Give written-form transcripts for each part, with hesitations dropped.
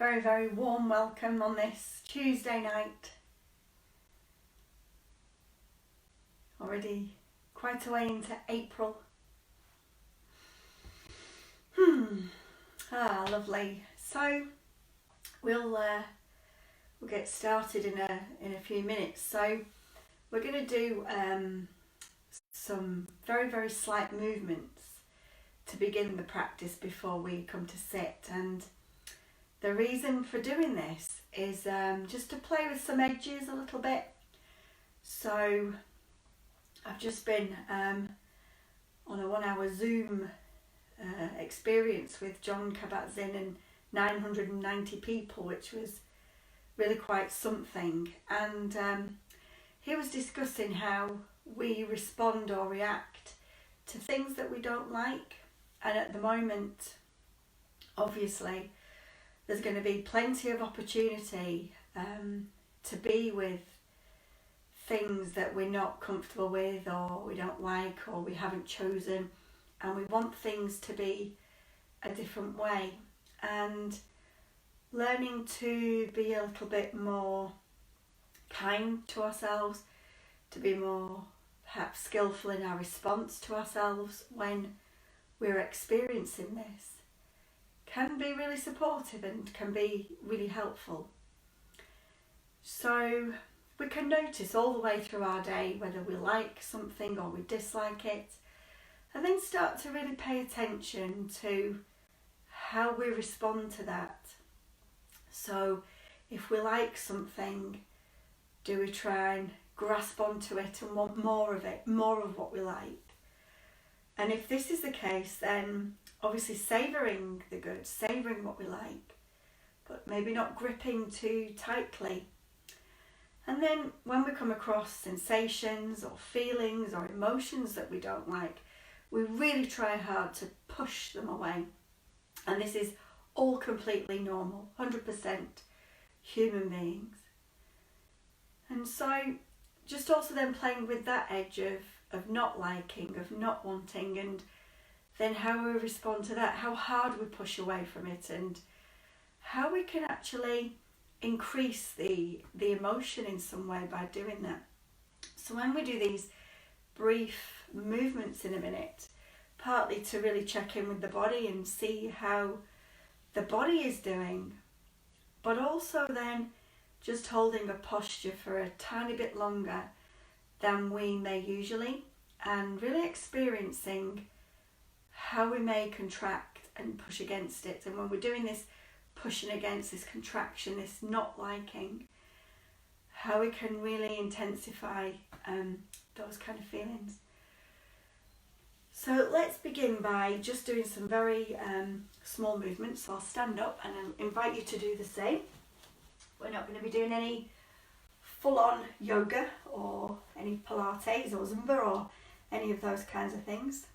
Very, very warm welcome on this Tuesday night. Already quite a way into April. Lovely. So we'll get started in a few minutes. So we're going to do some very, very slight movements to begin the practice before we come to sit. And the reason for doing this is just to play with some edges a little bit. So I've just been on a 1 hour Zoom experience with Jon Kabat-Zinn and 990 people, which was really quite something. And he was discussing how we respond or react to things that we don't like. And at the moment, obviously, there's going to be plenty of opportunity to be with things that we're not comfortable with, or we don't like, or we haven't chosen, and we want things to be a different way. And learning to be a little bit more kind to ourselves, to be more perhaps skillful in our response to ourselves when we're experiencing this, can be really supportive and can be really helpful. So we can notice all the way through our day whether we like something or we dislike it, and then start to really pay attention to how we respond to that. So if we like something, do we try and grasp onto it and want more of it, more of what we like? And if this is the case, then obviously savouring the good, savouring what we like, but maybe not gripping too tightly. And then when we come across sensations or feelings or emotions that we don't like, we really try hard to push them away. And this is all completely normal, 100% human beings. And so just also then playing with that edge of not liking, of not wanting, and then how we respond to that, how hard we push away from it, and how we can actually increase the emotion in some way by doing that. So when we do these brief movements in a minute, partly to really check in with the body and see how the body is doing, but also then just holding a posture for a tiny bit longer than we may usually, and really experiencing how we may contract and push against it. And when we're doing this pushing against, this contraction, this not liking, how we can really intensify those kind of feelings. So let's begin by just doing some very small movements. So I'll stand up and I'll invite you to do the same. We're not going to be doing any full-on yoga or any Pilates or Zumba or any of those kinds of things.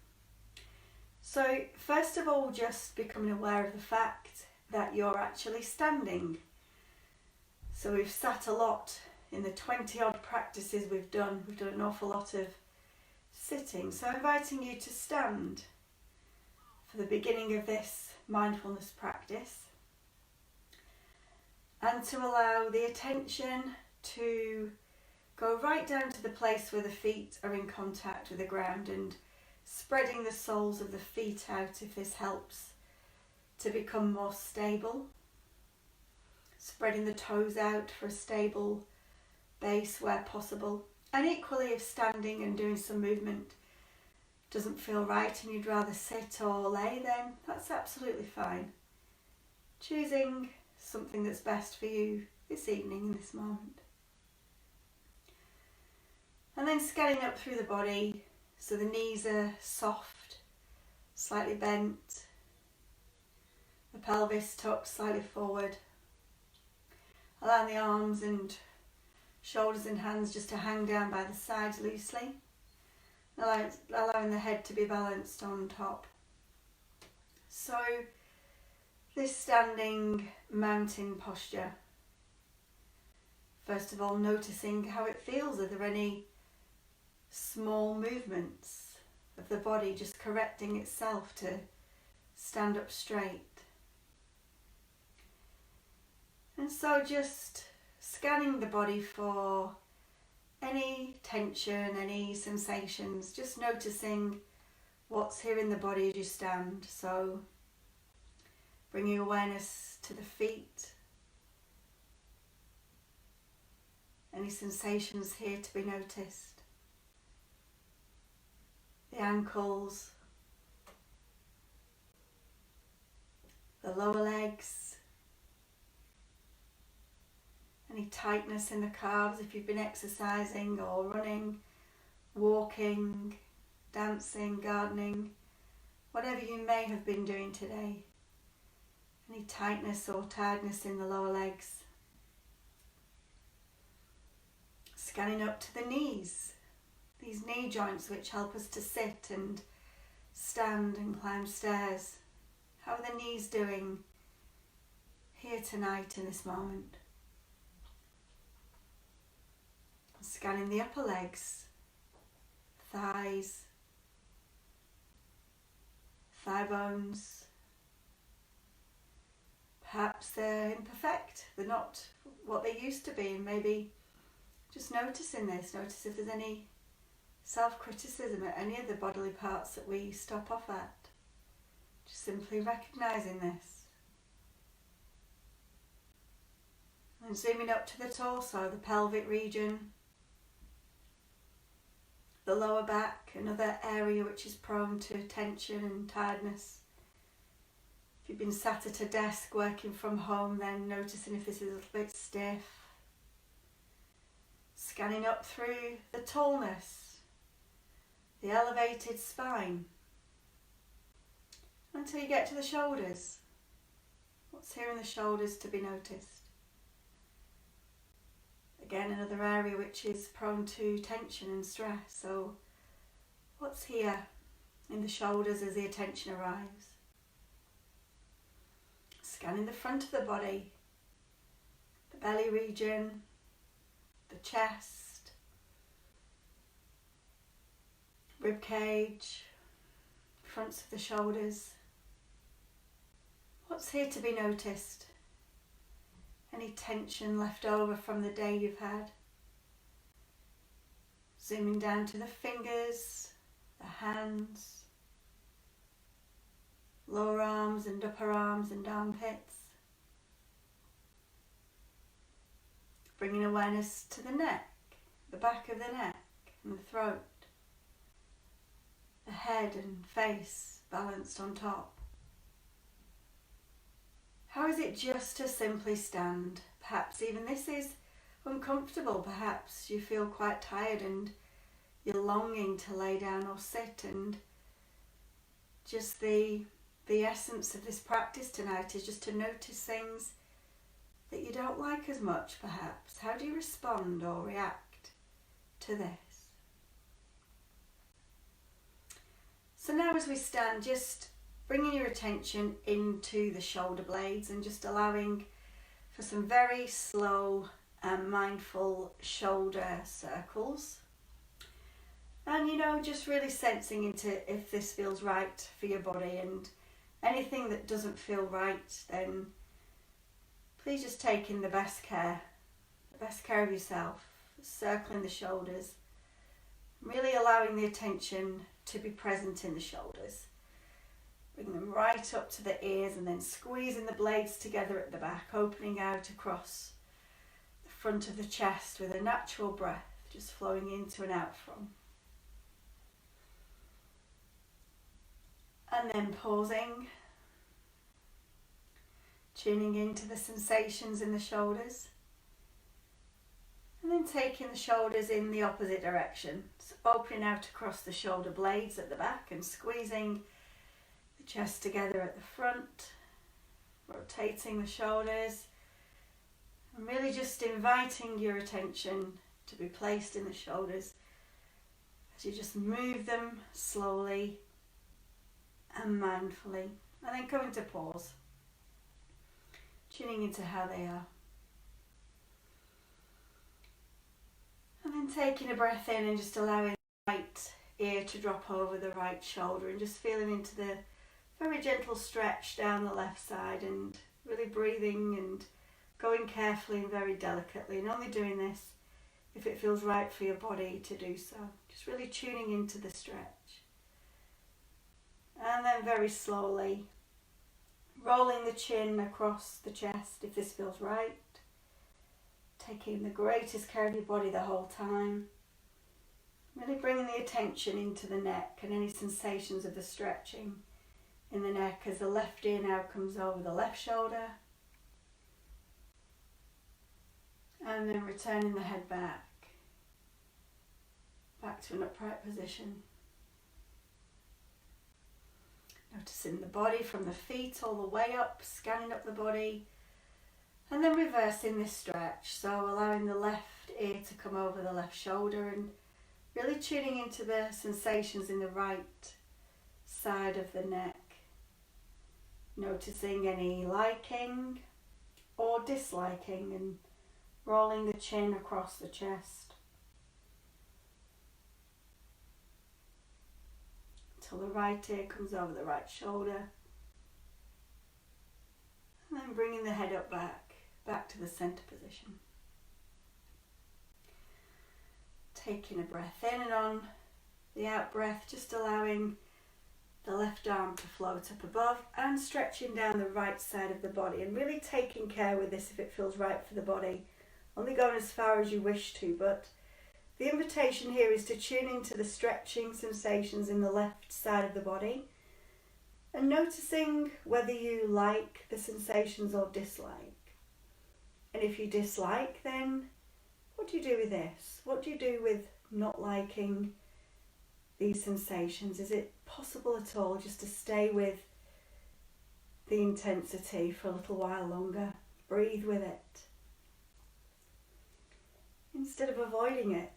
So first of all, just becoming aware of the fact that you're actually standing. So we've sat a lot in the 20 odd practices we've done an awful lot of sitting. So inviting you to stand for the beginning of this mindfulness practice, and to allow the attention to go right down to the place where the feet are in contact with the ground, and spreading the soles of the feet out if this helps to become more stable. Spreading the toes out for a stable base where possible. And equally, if standing and doing some movement doesn't feel right and you'd rather sit or lay, then that's absolutely fine. Choosing something that's best for you this evening, in this moment. And then scanning up through the body, so the knees are soft, slightly bent, the pelvis tucked slightly forward. Allowing the arms and shoulders and hands just to hang down by the sides loosely. Allowing the head to be balanced on top. So this standing mountain posture. First of all, noticing how it feels. Are there any small movements of the body just correcting itself to stand up straight? And so just scanning the body for any tension, any sensations, just noticing what's here in the body as you stand. So bringing awareness to the feet, any sensations here to be noticed, the ankles, the lower legs, any tightness in the calves if you've been exercising or running, walking, dancing, gardening, whatever you may have been doing today. Any tightness or tiredness in the lower legs. Scanning up to the knees, these knee joints which help us to sit and stand and climb stairs. How are the knees doing here tonight in this moment? Scanning the upper legs, thighs, thigh bones. Perhaps they're imperfect, they're not what they used to be, and maybe just noticing this, notice if there's any self-criticism at any of the bodily parts that we stop off at. Just simply recognising this. And zooming up to the torso, the pelvic region, the lower back, another area which is prone to tension and tiredness. If you've been sat at a desk working from home, then noticing if this is a little bit stiff. Scanning up through the tallness, the elevated spine, until you get to the shoulders. What's here in the shoulders to be noticed? Again, another area which is prone to tension and stress. So what's here in the shoulders as the attention arrives? Scanning the front of the body, the belly region, the chest, rib cage, fronts of the shoulders. What's here to be noticed? Any tension left over from the day you've had? Zooming down to the fingers, the hands, lower arms and upper arms and armpits. Bringing awareness to the neck, the back of the neck and the throat, the head and face balanced on top. How is it just to simply stand? Perhaps even this is uncomfortable. Perhaps you feel quite tired and you're longing to lay down or sit, and just the essence of this practice tonight is just to notice things that you don't like as much perhaps. How do you respond or react to this? So now as we stand, just bringing your attention into the shoulder blades and just allowing for some very slow and mindful shoulder circles. And just really sensing into if this feels right for your body, and anything that doesn't feel right, then please just take in the best care of yourself, circling the shoulders, really allowing the attention to be present in the shoulders. Bring them right up to the ears and then squeezing the blades together at the back, opening out across the front of the chest with a natural breath just flowing into and out from. And then pausing, tuning into the sensations in the shoulders, and then taking the shoulders in the opposite direction, so opening out across the shoulder blades at the back and squeezing the chest together at the front, rotating the shoulders, and really just inviting your attention to be placed in the shoulders as you just move them slowly and mindfully, and then coming to pause, tuning into how they are. And then taking a breath in and just allowing the right ear to drop over the right shoulder, and just feeling into the very gentle stretch down the left side, and really breathing and going carefully and very delicately, and only doing this if it feels right for your body to do so. Just really tuning into the stretch. And then very slowly rolling the chin across the chest if this feels right. Taking the greatest care of your body the whole time. Really bringing the attention into the neck and any sensations of the stretching in the neck as the left ear now comes over the left shoulder. And then returning the head back to an upright position. Noticing the body from the feet all the way up, scanning up the body, and then reversing this stretch. So allowing the left ear to come over the left shoulder and really tuning into the sensations in the right side of the neck. Noticing any liking or disliking and rolling the chin across the chest till the right ear comes over the right shoulder, and then bringing the head up back to the center position. Taking a breath in, and on the out breath just allowing the left arm to float up above and stretching down the right side of the body, and really taking care with this if it feels right for the body. Only going as far as you wish to, but the invitation here is to tune into the stretching sensations in the left side of the body and noticing whether you like the sensations or dislike. And if you dislike, then what do you do with this? What do you do with not liking these sensations? Is it possible at all just to stay with the intensity for a little while longer? Breathe with it instead of avoiding it.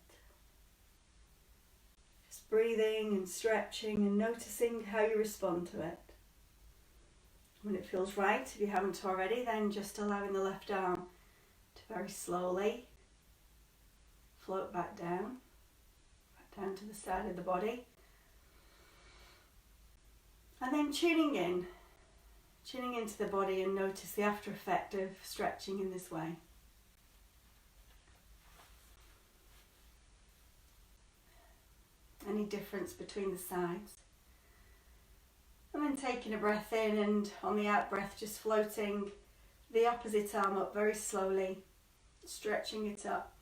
Just breathing and stretching and noticing how you respond to it. When it feels right, if you haven't already, then just allowing the left arm to very slowly float back down to the side of the body. And then tuning into the body, and notice the after effect of stretching in this way. Any difference between the sides. And then taking a breath in, and on the out breath just floating the opposite arm up very slowly, stretching it up.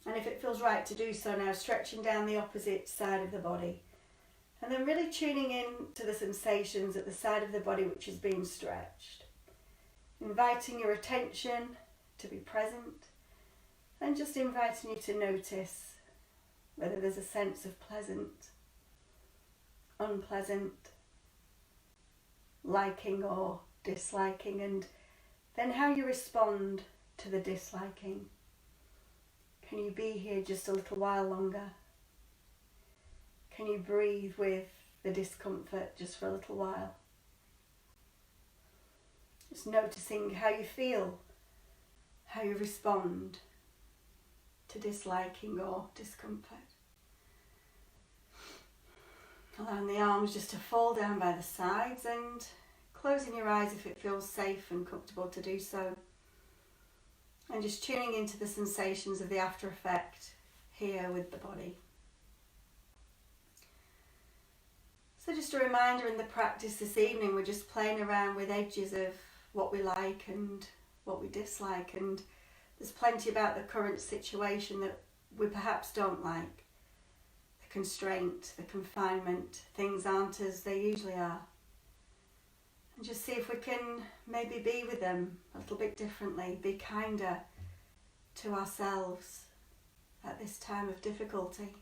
And if it feels right to do so now, stretching down the opposite side of the body. And then really tuning in to the sensations at the side of the body which is being stretched. Inviting your attention to be present, and just inviting you to notice whether there's a sense of pleasant, unpleasant, liking or disliking, and then how you respond to the disliking. Can you be here just a little while longer? Can you breathe with the discomfort just for a little while? Just noticing how you feel, how you respond to disliking or discomfort. Allowing the arms just to fall down by the sides, and closing your eyes if it feels safe and comfortable to do so. And just tuning into the sensations of the after effect here with the body. So just a reminder, in the practice this evening, we're just playing around with edges of what we like and what we dislike, and there's plenty about the current situation that we perhaps don't like. The constraint, the confinement, things aren't as they usually are. And just see if we can maybe be with them a little bit differently, be kinder to ourselves at this time of difficulty.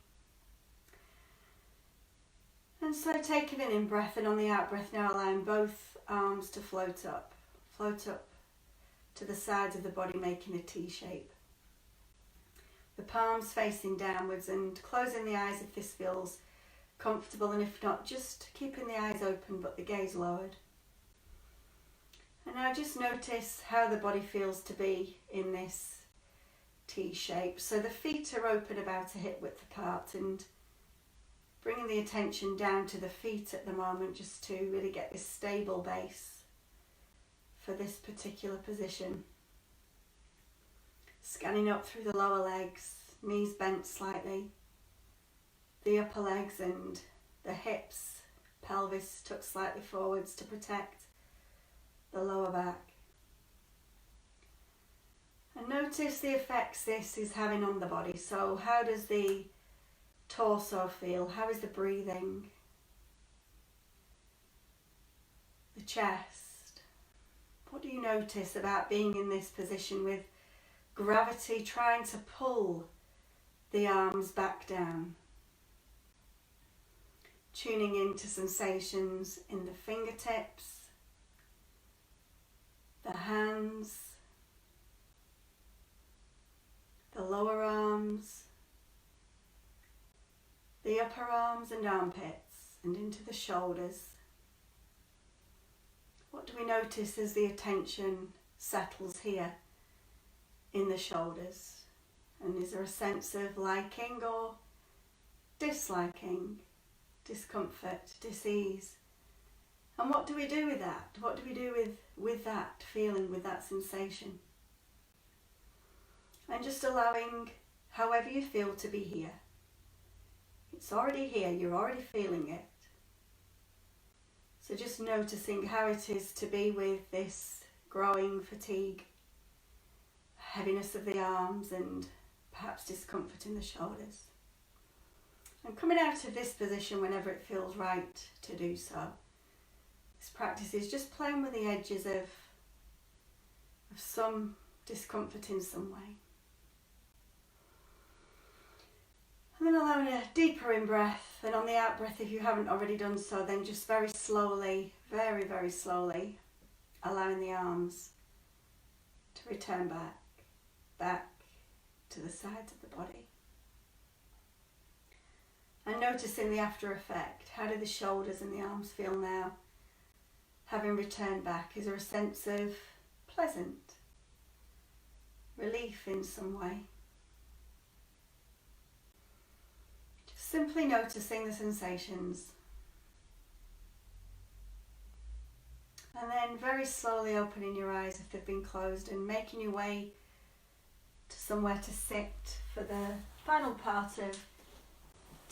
And so taking an in-breath, and on the out-breath now allowing both arms to float up to the sides of the body, making a T shape. The palms facing downwards, and closing the eyes if this feels comfortable, and if not, just keeping the eyes open but the gaze lowered. And now just notice how the body feels to be in this T shape. So the feet are open about a hip width apart, and bringing the attention down to the feet at the moment just to really get this stable base for this particular position. Scanning up through the lower legs, knees bent slightly, the upper legs and the hips, pelvis tucked slightly forwards to protect the lower back. And notice the effects this is having on the body. So how does the torso feel? How is the breathing? The chest. What do you notice about being in this position with gravity trying to pull the arms back down? Tuning into sensations in the fingertips, the hands, the lower arms, the upper arms and armpits, and into the shoulders. What do we notice as the attention settles here in the shoulders? And is there a sense of liking or disliking, discomfort, dis-ease? And what do we do with that? What do we do with that feeling, with that sensation? And just allowing however you feel to be here. It's already here, you're already feeling it. So just noticing how it is to be with this growing fatigue, heaviness of the arms and perhaps discomfort in the shoulders. And coming out of this position whenever it feels right to do so. This practice is just playing with the edges of some discomfort in some way. And then allowing a deeper in-breath, and on the out-breath, if you haven't already done so, then just very slowly, very, very slowly, allowing the arms to return back to the sides of the body. And noticing the after effect. How do the shoulders and the arms feel now? Having returned back, is there a sense of pleasant relief in some way? Simply noticing the sensations. And then very slowly opening your eyes if they've been closed and making your way to somewhere to sit for the final part of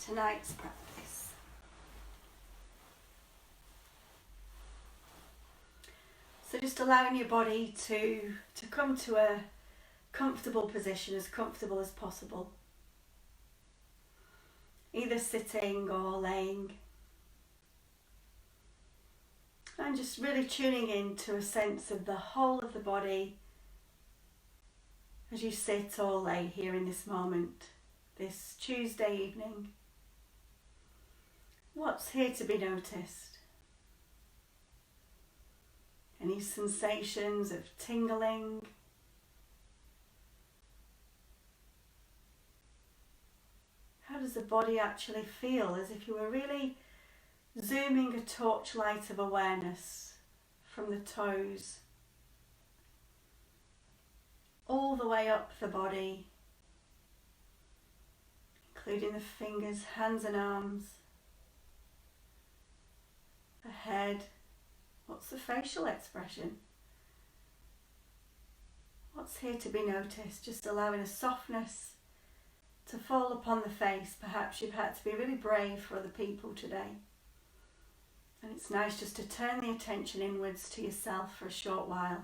tonight's practice. So just allowing your body to come to a comfortable position, as comfortable as possible. Either sitting or laying. And just really tuning in to a sense of the whole of the body as you sit or lay here in this moment, this Tuesday evening. What's here to be noticed? Any sensations of tingling? How does the body actually feel? As if you were really zooming a torchlight of awareness from the toes all the way up the body, including the fingers, hands and arms, the head. What's the facial expression? What's here to be noticed? Just allowing a softness to fall upon the face. Perhaps you've had to be really brave for other people today. And it's nice just to turn the attention inwards to yourself for a short while.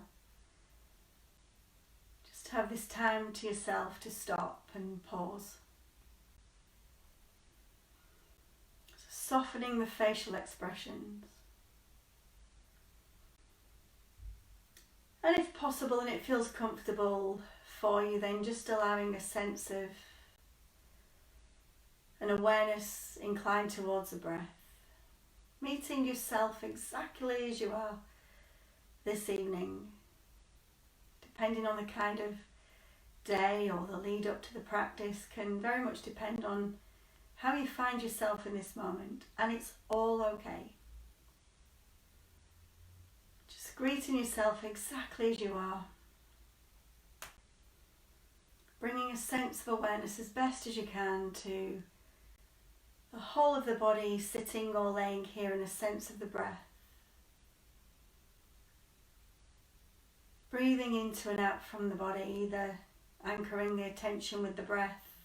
Just have this time to yourself to stop and pause. So softening the facial expressions. And if possible and it feels comfortable for you, then just allowing a sense of an awareness inclined towards the breath. Meeting yourself exactly as you are this evening, depending on the kind of day or the lead up to the practice, can very much depend on how you find yourself in this moment, and it's all okay. Just greeting yourself exactly as you are, bringing a sense of awareness as best as you can to the whole of the body, sitting or laying here, in a sense of the breath. Breathing into and out from the body, either anchoring the attention with the breath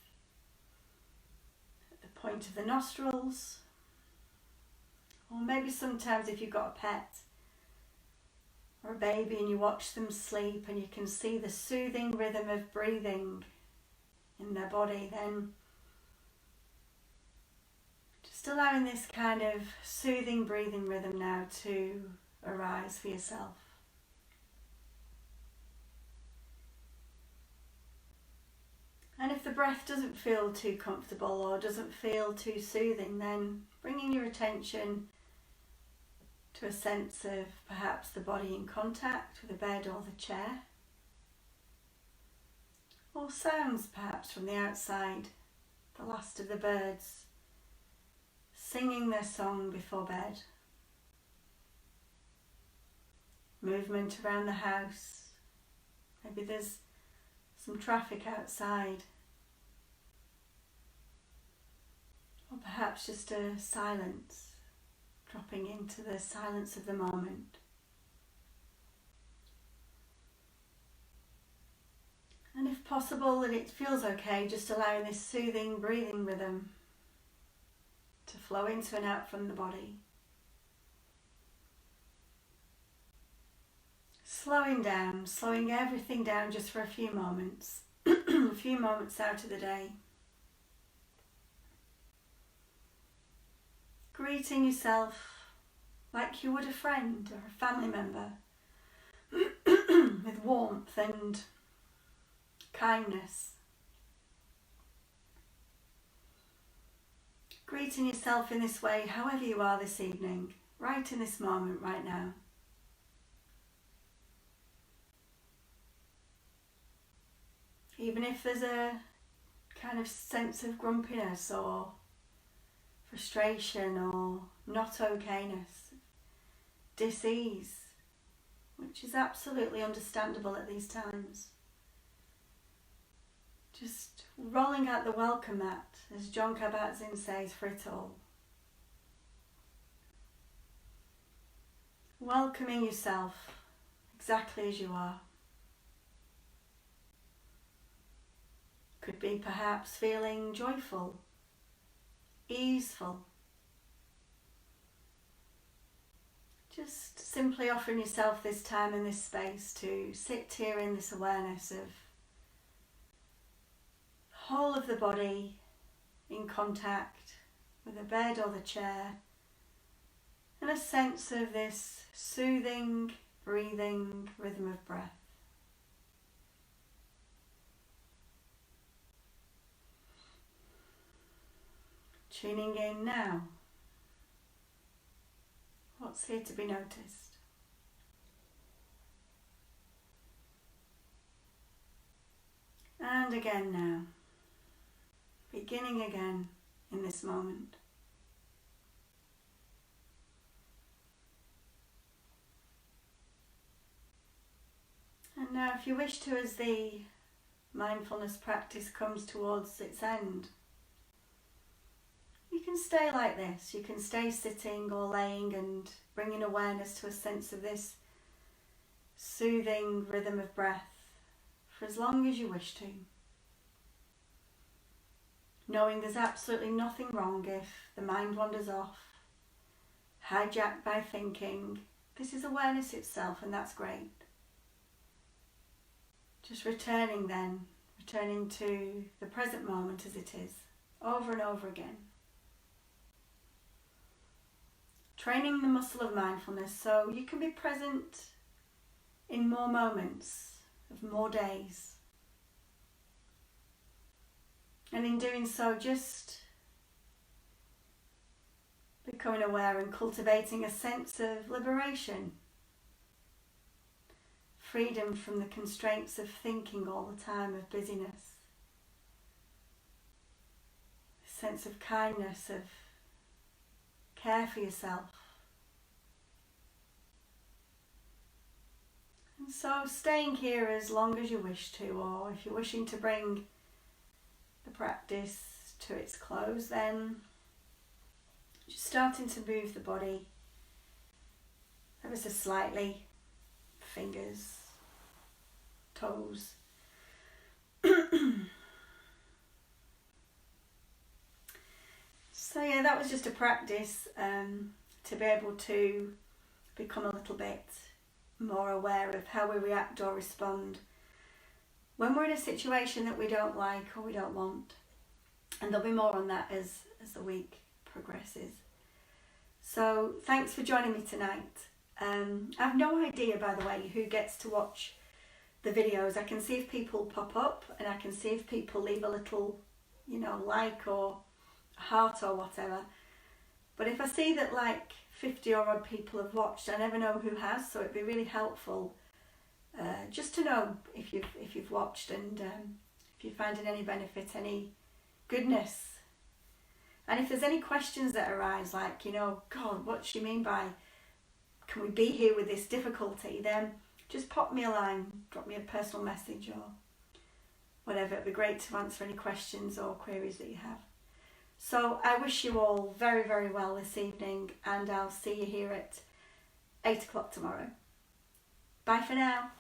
at the point of the nostrils. Or maybe sometimes if you've got a pet or a baby and you watch them sleep and you can see the soothing rhythm of breathing in their body, then just allowing this kind of soothing breathing rhythm now to arise for yourself. And if the breath doesn't feel too comfortable or doesn't feel too soothing, then bringing your attention to a sense of perhaps the body in contact with the bed or the chair, or sounds perhaps from the outside, the last of the birds singing their song before bed, movement around the house, maybe there's some traffic outside, or perhaps just a silence, dropping into the silence of the moment. And if possible and it feels okay, just allowing this soothing breathing rhythm to flow into and out from the body. Slowing down, slowing everything down just for a few moments, a few moments out of the day. Greeting yourself like you would a friend or a family member with warmth and kindness. Greeting yourself in this way, however you are this evening, right in this moment, right now. Even if there's a kind of sense of grumpiness or frustration or not okayness, dis-ease, which is absolutely understandable at these times. Just rolling out the welcome mat, as Jon Kabat-Zinn says, for it all. Welcoming yourself exactly as you are. Could be perhaps feeling joyful, easeful. Just simply offering yourself this time and this space to sit here in this awareness of the whole of the body in contact with the bed or the chair, and a sense of this soothing, breathing rhythm of breath. Tuning in now. What's here to be noticed? And again now. Beginning again in this moment. And now if you wish to, as the mindfulness practice comes towards its end, you can stay like this. You can stay sitting or laying and bringing awareness to a sense of this soothing rhythm of breath for as long as you wish to. Knowing there's absolutely nothing wrong if the mind wanders off, hijacked by thinking. This is awareness itself, and that's great. Just returning to the present moment as it is, over and over again. Training the muscle of mindfulness so you can be present in more moments of more days. And in doing so, just becoming aware and cultivating a sense of liberation. Freedom from the constraints of thinking all the time, of busyness. A sense of kindness, of care for yourself. And so staying here as long as you wish to, or if you're wishing to bring the practice to its close, then just starting to move the body ever so slightly, fingers, toes, yeah, that was just a practice to be able to become a little bit more aware of how we react or respond when we're in a situation that we don't like or we don't want. And there'll be more on that as the week progresses. So thanks for joining me tonight. I have no idea, by the way, who gets to watch the videos. I can see if people pop up, and I can see if people leave a little, like or heart or whatever. But if I see that like 50 or odd people have watched, I never know who has, so it'd be really helpful just to know if you've watched, and if you're finding any benefit, any goodness. And if there's any questions that arise, like, God, what does she mean by, can we be here with this difficulty? Then just pop me a line, drop me a personal message or whatever. It'd be great to answer any questions or queries that you have. So I wish you all very, very well this evening, and I'll see you here at 8 o'clock tomorrow. Bye for now.